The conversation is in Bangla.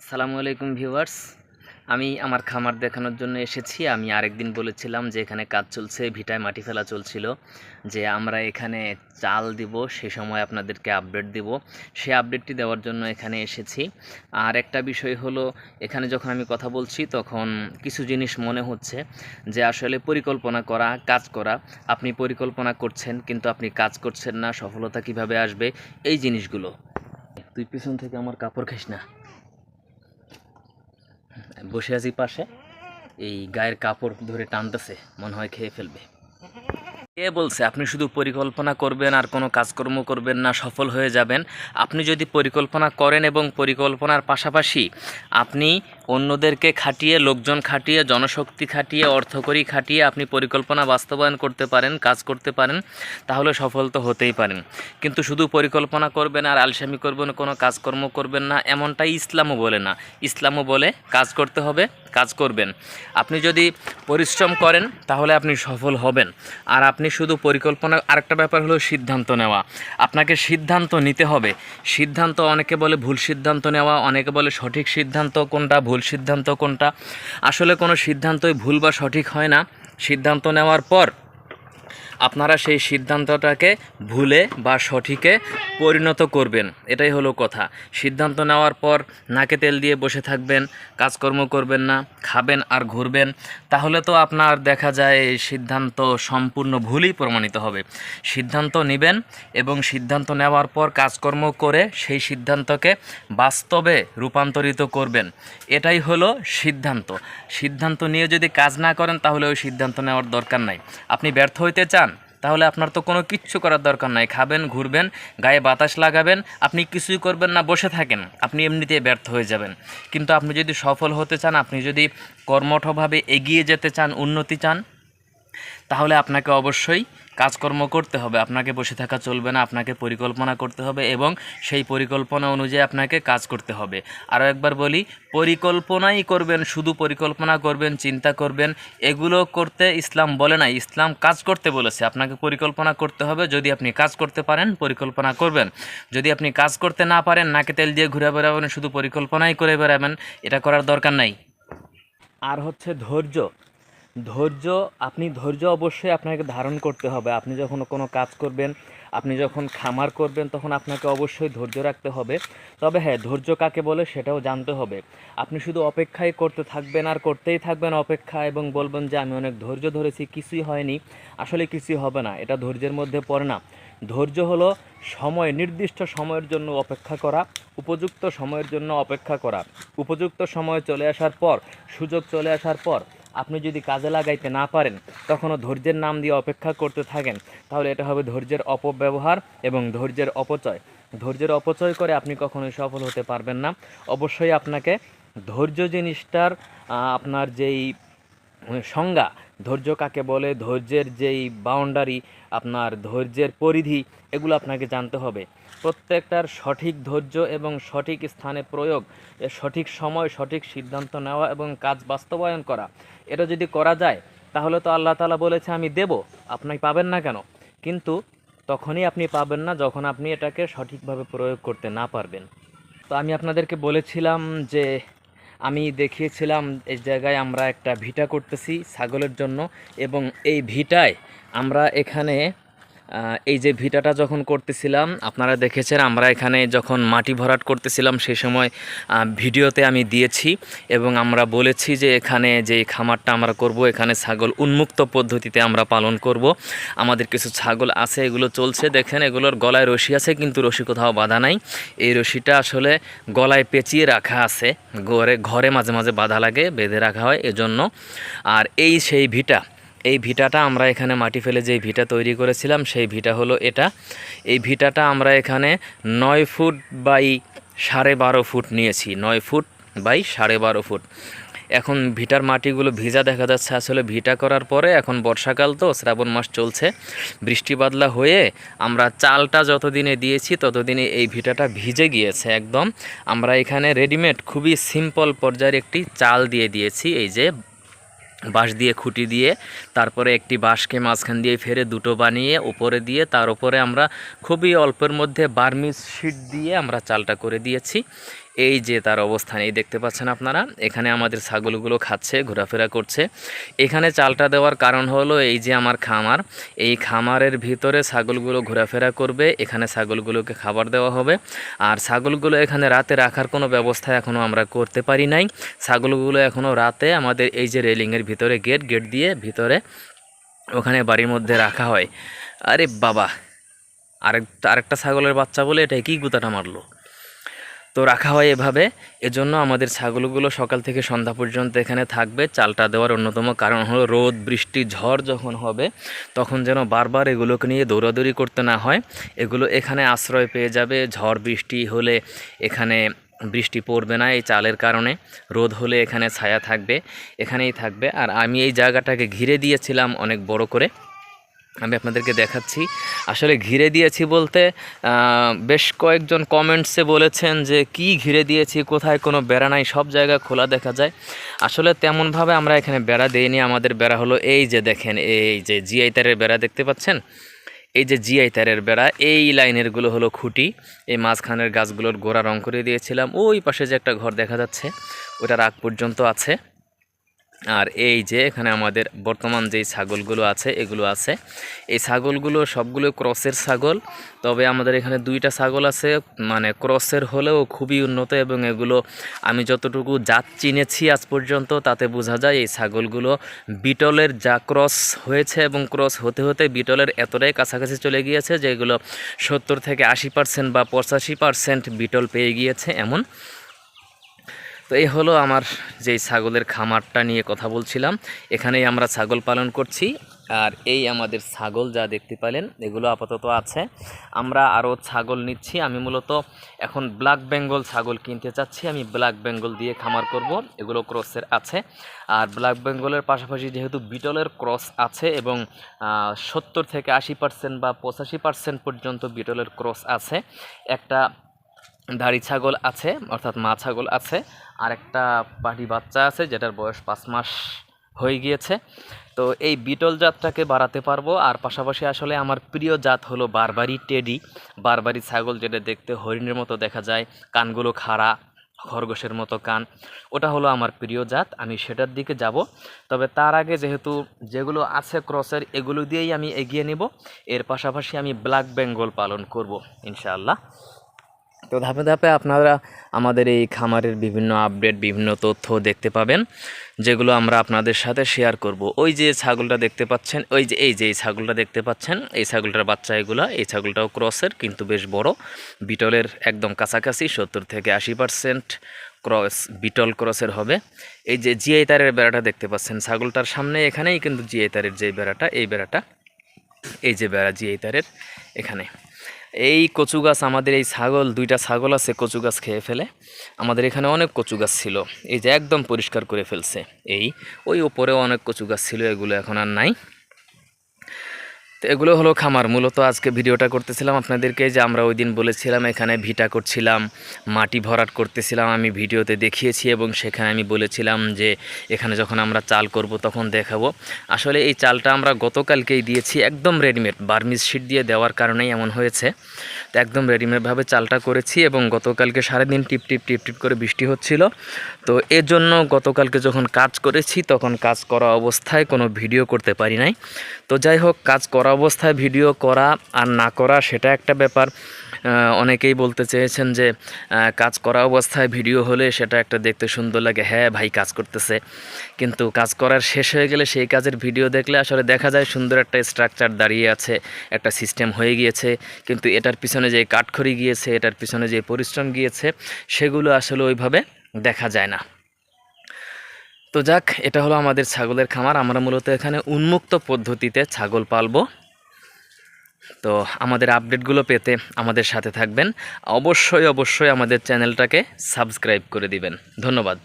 আসসালামু আলাইকুম ভিউয়ার্স। আমি আমার খামার দেখানোর জন্য এসেছি। আমি আরেকদিন বলেছিলাম যে এখানে কাজ চলছে, ভিটায় মাটি ফেলা চলছিল, যে আমরা এখানে চাল দিব, সে সময় আপনাদেরকে আপডেট দিব। সেই আপডেটটি দেওয়ার জন্য এখানে এসেছি। আর একটা বিষয় হলো, এখানে যখন আমি কথা বলছি তখন কিছু জিনিস মনে হচ্ছে যে আসলে পরিকল্পনা করা, কাজ করা। আপনি পরিকল্পনা করছেন কিন্তু আপনি কাজ করছেন না, সফলতা কিভাবে আসবে এই জিনিসগুলো। তুই পিছন থেকে আমার কাপড় খাইস না। বসে আছি পাশে, এই গায়ের কাপড় ধরে টানতেছে, মনে হয় খেয়ে ফেলবে। কে বলছে আপনি শুধু পরিকল্পনা করবেন আর কোনো কাজকর্ম করবেন না, সফল হয়ে যাবেন? আপনি যদি পরিকল্পনা করেন এবং পরিকল্পনার পাশাপাশি আপনি অন্যদেরকে খাটিয়ে, লোকজন খাটিয়ে, জনশক্তি খাটিয়ে, অর্থকড়ি খাটিয়ে আপনি পরিকল্পনা বাস্তবায়ন করতে পারেন, কাজ করতে পারেন, তাহলে সফল তো হতেই পারেন। কিন্তু শুধু পরিকল্পনা করবেন আর আলসামি করবেন, কোনো কাজকর্ম করবেন না, এমনটাই ইসলামও বলে না। ইসলামও বলে কাজ করতে হবে, কাজ করবেন। আপনি যদি পরিশ্রম করেন তাহলে আপনি সফল হবেন। আর আপনি শুধু পরিকল্পনা, আরেকটা ব্যাপার হলো সিদ্ধান্ত নেওয়া। আপনাকে সিদ্ধান্ত নিতে হবে। সিদ্ধান্ত, অনেকে বলে ভুল সিদ্ধান্ত নেওয়া, অনেকে বলে সঠিক সিদ্ধান্ত কোনটা, ভুল সিদ্ধান্ত কোনটা। আসলে কোনো সিদ্ধান্তই ভুল বা সঠিক হয় না। সিদ্ধান্ত নেওয়ার পর আপনারা সেই সিদ্ধান্তটাকে ভুলে বা সঠিকে পরিণত করবেন, এটাই হলো কথা। সিদ্ধান্ত নেওয়ার পর নাকে তেল দিয়ে বসে থাকবেন, কাজকর্ম করবেন না, খাবেন আর ঘুরবেন, তাহলে তো আপনার দেখা যায় সিদ্ধান্ত সম্পূর্ণ ভুলই প্রমাণিত হবে। সিদ্ধান্ত নেবেন এবং সিদ্ধান্ত নেওয়ার পর কাজকর্ম করে সেই সিদ্ধান্তকে বাস্তবে রূপান্তরিত করবেন, এটাই হলো সিদ্ধান্ত। সিদ্ধান্ত নিয়ে যদি কাজ না করেন তাহলে ওই সিদ্ধান্ত নেওয়ার দরকার নাই। আপনি ব্যর্থ হইতে চান তাহলে আপনার তো কোনো কিচ্ছু করার দরকার নাই। খাবেন, ঘুরবেন, গায়ে বাতাস লাগাবেন, আপনি কিছুই করবেন না, বসে থাকেন, আপনি এমনিতেই ব্যর্থ হয়ে যাবেন। কিন্তু আপনি যদি সফল হতে চান, আপনি যদি কর্মঠভাবে এগিয়ে যেতে চান, উন্নতি চান, তাহলে আপনাকে অবশ্যই কাজকর্ম করতে হবে। আপনাকে বসে থাকা চলবে না, আপনাকে পরিকল্পনা করতে হবে এবং সেই পরিকল্পনা অনুযায়ী আপনাকে কাজ করতে হবে। আরও একবার বলি, পরিকল্পনাই করবেন, শুধু পরিকল্পনা করবেন, চিন্তা করবেন, এগুলো করতে ইসলাম বলে না। ইসলাম কাজ করতে বলেছে। আপনাকে পরিকল্পনা করতে হবে। যদি আপনি কাজ করতে পারেন, পরিকল্পনা করবেন। যদি আপনি কাজ করতে না পারেন, নাকে তেল দিয়ে ঘুরে বেড়াবেন, শুধু পরিকল্পনাই করে বেড়াবেন, এটা করার দরকার নাই। আর হচ্ছে ধৈর্য। ধৈর্য, আপনি ধৈর্য অবশ্যই আপনাকে ধারণ করতে হবে। আপনি যখন কোনো কাজ করবেন, আপনি যখন খামার করবেন, তখন আপনাকে অবশ্যই ধৈর্য রাখতে হবে। তবে হ্যাঁ, ধৈর্য কাকে বলে সেটাও জানতে হবে। আপনি শুধু অপেক্ষাই করতে থাকবেন আর করতেই থাকবেন অপেক্ষা, এবং বলবেন যে আমি অনেক ধৈর্য ধরেছি, কিছুই হয়নি। আসলে কিছুই হবে না, এটা ধৈর্যের মধ্যে পড়ে না। ধৈর্য হলো সময়, নির্দিষ্ট সময়ের জন্য অপেক্ষা করা, উপযুক্ত সময়ের জন্য অপেক্ষা করা। উপযুক্ত সময় চলে আসার পর, সুযোগ চলে আসার পর আপনি যদি কাজে লাগাইতে না পারেন, তখনও ধৈর্যের নাম দিয়ে অপেক্ষা করতে থাকেন, তাহলে এটা হবে ধৈর্যের অপব্যবহার এবং ধৈর্যের অপচয়। ধৈর্যের অপচয় করে আপনি কখনোই সফল হতে পারবেন না। অবশ্যই আপনাকে ধৈর্য জিনিসটার আপনার যেই সংজ্ঞা, ধৈর্য কাকে বলে, ধৈর্যের যেই বাউন্ডারি, আপনার ধৈর্যের পরিধি, এগুলো আপনাকে জানতে হবে। প্রত্যেকটার সঠিক ধৈর্য এবং সঠিক স্থানে প্রয়োগ, এর সঠিক সময়, সঠিক সিদ্ধান্ত নেওয়া এবং কাজ বাস্তবায়ন করা, এটা যদি করা যায় তাহলে তো আল্লাহ তাআলা বলেছে আমি দেব, আপনি পাবেন না কেন? কিন্তু তখনই আপনি পাবেন না যখন আপনি এটাকে সঠিকভাবে প্রয়োগ করতে না পারবেন। তো আমি আপনাদেরকে বলেছিলাম যে আমি দেখিয়েছিলাম এই জায়গায় আমরা একটা ভিটা করতেছি ছাগলের জন্য, এবং এই ভিটায় আমরা এখানে এই যে ভিটাটা যখন করতেছিলাম আপনারা দেখেছেন, আমরা এখানে যখন মাটি ভরাট করতেছিলাম সেই সময় ভিডিওতে আমি দিয়েছি, এবং আমরা বলেছি যে এখানে যে খামারটা আমরা করব, এখানে ছাগল উন্মুক্ত পদ্ধতিতে আমরা পালন করব। আমাদের কিছু ছাগল আছে, এগুলো চলছে, দেখেন এগুলোর গলায় রশি আছে কিন্তু রশি কোথাও বাঁধা নাই। এই রশিটা আসলে গলায় পেঁচিয়ে রাখা আছে, ঘরে মাঝে মাঝে বাঁধা লাগে, বেঁধে রাখা হয় এজন্য। আর এই সেই ভিটা, এই ভিটাটা আমরা এখানে মাটি ফেলে যে ভিটা তৈরি করেছিলাম সেই ভিটা হলো এটা। এই ভিটাটা আমরা এখানে 9 ফুট বাই 12.5 ফুট নিয়েছি, 9 ফুট বাই 12.5 ফুট। এখন ভিটার মাটিগুলো ভিজা দেখা যাচ্ছে। আসলে ভিটা করার পরে এখন বর্ষাকাল, তো শ্রাবণ মাস চলছে, বৃষ্টি বাদলা হয়ে আমরা চালটা যতদিনে দিয়েছি ততদিনে এই ভিটাটা ভিজে গিয়েছে একদম। আমরা এখানে রেডিমেড খুবই সিম্পল পর্যায়ের একটি চাল দিয়ে দিয়েছি, এই যে বাঁশ দিয়ে খুঁটি দিয়ে, তারপরে একটি বাঁশকে মাঝখান দিয়ে ফেরে দুটো বানিয়ে উপরে দিয়ে, তার উপরে আমরা খুবই অল্পের মধ্যে বার্মিজ শিট দিয়ে আমরা চালটা করে দিয়েছি। এই যে তার অবস্থান এই দেখতে পাচ্ছেন আপনারা, এখানে আমাদের ছাগলগুলো খাচ্ছে, ঘোরাফেরা করছে। এখানে চালটা দেওয়ার কারণ হলো এই যে আমার খামার, এই খামারের ভিতরে ছাগলগুলো ঘোরাফেরা করবে, এখানে ছাগলগুলোকে খাবার দেওয়া হবে। আর ছাগলগুলো এখানে রাতে রাখার কোনো ব্যবস্থা এখনও আমরা করতে পারি নাই। ছাগলগুলো এখনও রাতে আমাদের এই যে রেলিংয়ের ভিতরে গেট দিয়ে ভিতরে ওখানে বাড়ির মধ্যে রাখা হয়। আরে বাবা, আরেকটা ছাগলের বাচ্চা বলে এটা কি গুতাটা মারলো। তো রাখা হয় এভাবে। এজন্য আমাদের ছাগলগুলো সকাল থেকে সন্ধ্যা পর্যন্ত এখানে থাকবে। চালটা দেওয়ার অন্যতম কারণ হলো রোদ বৃষ্টি ঝড় যখন হবে তখন যেন বারবার এগুলোকে নিয়ে দৌড়াদৌড়ি করতে না হয়, এগুলো এখানে আশ্রয় পেয়ে যাবে। ঝড় বৃষ্টি হলে এখানে বৃষ্টি পড়বে না এই চালের কারণে, রোদ হলে এখানে ছায়া থাকবে, এখানেই থাকবে। আর আমি এই জায়গাটাকে ঘিরে দিয়েছিলাম অনেক বড় করে, আমি আপনাদেরকে দেখাচ্ছি। আসলে ঘিরে দিয়েছি বলতে বেশ কয়েকজন কমেন্টসে বলেছেন যে কি ঘিরে দিয়েছি, কোথায় কোনো বেড়া নাই, সব জায়গা খোলা দেখা যায়। আসলে তেমনভাবে আমরা এখানে বেড়া দেইনি। আমাদের বেড়া হলো এই যে দেখেন, এই যে জিআই তারের বেড়া দেখতে পাচ্ছেন, এই যে জিআই তারের বেড়া, এই লাইনেরগুলো হলো খুঁটি। এই মাঝখানের গাছগুলোর গোড়া রং করে দিয়েছিলাম। ওই পাশে যে একটা ঘর দেখা যাচ্ছে ওটার আগ পর্যন্ত আছে। আর এই যে এখানে আমাদের বর্তমান যেই ছাগলগুলো আছে এগুলো আছে। এই ছাগলগুলো সবগুলো ক্রসের ছাগল, তবে আমাদের এখানে দুইটা ছাগল আছে মানে ক্রসের হলেও খুবই উন্নত, এবং এগুলো আমি যতটুকু জাত চিনেছি আজ পর্যন্ত তাতে বোঝা যায় এই ছাগলগুলো বিটলের যা ক্রস হয়েছে, এবং ক্রস হতে হতে বিটলের এতটাই কাছাকাছি চলে গিয়েছে যে এগুলো 70 থেকে 80% বা 85% বিটল পেয়ে গিয়েছে এমন। তো এই হলো আমার যেই ছাগলের খামারটা নিয়ে কথা বলছিলাম, এখানেই আমরা ছাগল পালন করছি। আর এই আমাদের ছাগল যা দেখতে পেলেন এগুলো আপাতত আছে। আমরা আরও ছাগল নিচ্ছি। আমি মূলত এখন ব্ল্যাক বেঙ্গল ছাগল কিনতে চাচ্ছি, আমি ব্ল্যাক বেঙ্গল দিয়ে খামার করব। এগুলো ক্রসের আছে। আর ব্ল্যাক বেঙ্গলের পাশাপাশি যেহেতু বিটলের ক্রস আছে এবং 70 থেকে 80% বা 85% পর্যন্ত বিটলের ক্রস আছে, একটা দাড়ি ছাগল আছে অর্থাৎ মা ছাগল আছে, আর একটা পাটি বাচ্চা আছে যেটার বয়স 5 মাস হয়ে গিয়েছে। তো এই বিটল জাতটাকে বাড়াতে পারবো। আর পাশাপাশি আসলে আমার প্রিয় জাত হলো বারবারি টেডি, বারবারি ছাগল, যেটা দেখতে হরিণের মতো দেখা যায়, কানগুলো খাড়া, খরগোশের মতো কান, ওটা হলো আমার প্রিয় জাত। আমি সেটার দিকে যাব। তবে তার আগে যেহেতু যেগুলো আছে ক্রসের এগুলো দিয়েই আমি এগিয়ে নেব। এর পাশাপাশি আমি ব্ল্যাক বেঙ্গল পালন করব ইনশাআল্লাহ। তো ধাপে ধাপে আপনারা আমাদের এই খামারের বিভিন্ন আপডেট, বিভিন্ন তথ্য দেখতে পাবেন, যেগুলো আমরা আপনাদের সাথে শেয়ার করব। ওই যে ছাগলটা দেখতে পাচ্ছেন, এই ছাগলটা দেখতে পাচ্ছেন, এই ছাগলটার বাচ্চা এগুলো, এই ছাগলটাও ক্রসের কিন্তু বেশ বড়, বিটলের একদম কাছাকাছি 70 থেকে 80% ক্রস বিটল ক্রসের হবে। এই যে জিআই তারের বেড়াটা দেখতে পাচ্ছেন ছাগলটার সামনে, এখানেই কিন্তু জিআই তারের যে বেড়াটা, এই বেড়াটা, এই যে বেড়া জিআই তারের এখানে। এই কচু গাছ, আমাদের এই দুইটা ছাগল আছে কচু গাছ খেয়ে ফেলে। আমাদের এখানে অনেক কচু গাছ ছিল, এই যে একদম পরিষ্কার করে ফেলছে। ওই উপরেও অনেক কচু গাছ ছিল, এগুলো এখন আর নাই। তো এগুলো হলো খামার। মূলত আজকে ভিডিওটা করতেছিলাম আপনাদেরকে, যে আমরা ওই দিন বলেছিলাম এখানে ভিটা করছিলাম, মাটি ভরাট করতেছিলাম, আমি ভিডিওতে দেখিয়েছি, এবং সেখানে আমি বলেছিলাম যে এখানে যখন আমরা চাল করব তখন দেখাবো। আসলে এই চালটা আমরা গতকালকেই দিয়েছি, একদম রেডিমেড, বার্মিজ শিট দিয়ে দেওয়ার কারণেই এমন হয়েছে। তো একদম রেডিমেডভাবে চালটা করেছি, এবং গতকালকে সারাদিন টিপ টিপ করে বৃষ্টি হচ্ছিল। তো এর জন্য গতকালকে যখন কাজ করেছি তখন কাজ করা অবস্থায় কোনো ভিডিও করতে পারি নাই। তো যাই হোক, কাজ করা অবস্থায় ভিডিও করা আর না করা সেটা একটা ব্যাপার। অনেকেই বলতে চেয়েছেন যে কাজ করা অবস্থায় ভিডিও হলে সেটা একটা দেখতে সুন্দর লাগে। হ্যাঁ ভাই, কাজ করতেছে, কিন্তু কাজ করার শেষ হয়ে গেলে সেই কাজের ভিডিও দেখলে আসলে দেখা যায় সুন্দর একটা স্ট্রাকচার দাঁড়িয়ে আছে, একটা সিস্টেম হয়ে গিয়েছে, কিন্তু এটার পিছনে যে কাঠখড়ি গিয়েছে, এটার পিছনে যে পরিশ্রম গিয়েছে, সেগুলো আসলে ওইভাবে দেখা যায় না। তো যাক, এটা হলো আমাদের ছাগলের খামার। আমরা মূলত এখানে উন্মুক্ত পদ্ধতিতে ছাগল পালবো। তো আমাদের আপডেটগুলো পেতে আমাদের সাথে থাকবেন। অবশ্যই আমাদের চ্যানেলটাকে সাবস্ক্রাইব করে দিবেন। ধন্যবাদ।